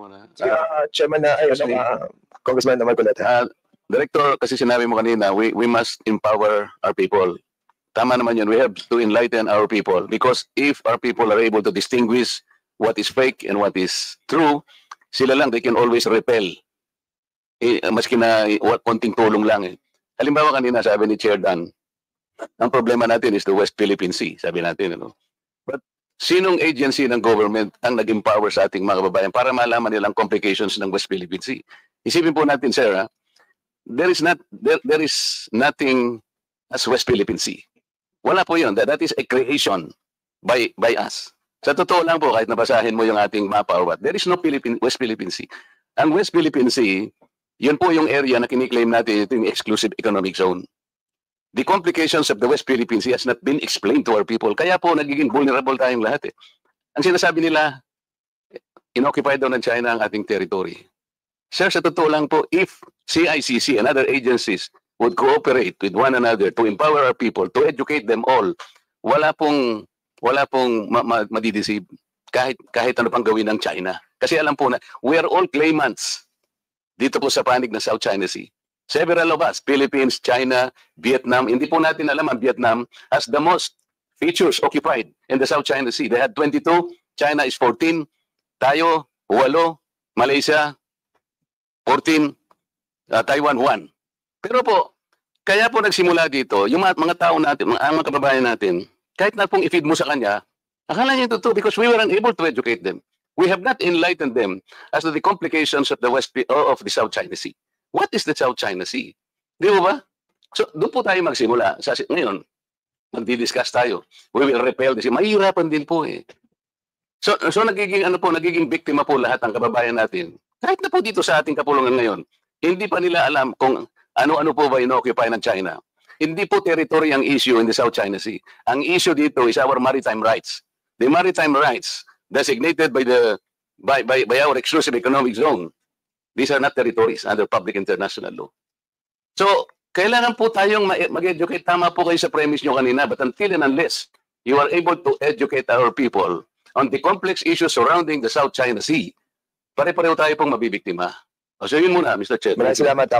muna. Chairman Kasi- Congressman Marcoleta. Director, kasi sinabi mo kanina, we must empower our people. Tama naman yun. We have to enlighten our people because if our people are able to distinguish what is fake and what is true, sila lang, they can always repel. Maski na konting tulong lang. Halimbawa kanina, sabi ni Chair Dan, ang problema natin is the West Philippine Sea, sabi natin. But sinong agency ng government ang nag-empower sa ating mga kababayan para malaman nilang complications ng West Philippine Sea? Isipin po natin, sir, there is nothing as West Philippine Sea. Wala po yun. That is a creation by us. Sa totoo lang po, kahit nabasahin mo yung ating mapa or what, there is no West Philippine Sea. Ang West Philippine Sea, yun po yung area na kiniklaim natin, ito yung exclusive economic zone. The complications of the West Philippine Sea has not been explained to our people. Kaya po, nagiging vulnerable tayong lahat. Ang sinasabi nila, inoccupy daw ng China ang ating territory. Sir, sa totoo lang po, if CICC and other agencies would cooperate with one another to empower our people, to educate them all, wala pong madideceive kahit ano pang gawin ng China. Kasi alam po na, we are all claimants dito po sa panig ng South China Sea. Several of us, Philippines, China, Vietnam, hindi po natin alam ang Vietnam has the most features occupied in the South China Sea. They had 22, China is 14, tayo, 8, Malaysia, 14, Taiwan, 1. Pero po, kaya po nagsimula dito, yung mga tao natin, mga kababayan natin, kahit na pong i-feed mo sa kanya, akala niya totoo because we were unable to educate them. We have not enlightened them as to the complications of the South China Sea. What is the South China Sea? Di ba? So, doon po tayo magsimula. Ngayon, magdi-discuss tayo. We will repel this. Mahirapan din po eh. So nagiging biktima po lahat ng kababayan natin. Kahit na po dito sa ating kapulungan ngayon, hindi pa nila alam kung ano-ano po ba ino-occupy ng China. Hindi po territory ang issue in the South China Sea. Ang issue dito is our maritime rights. The maritime rights designated by our exclusive economic zone. These are not territories under public international law. So, kailangan po tayong mag-educate. Tama po kayo sa premise nyo kanina, but until and unless you are able to educate our people on the complex issues surrounding the South China Sea, pare-pareho tayo pong mabibiktima. So yun muna, Mr. Chair. Maraming salamat ako.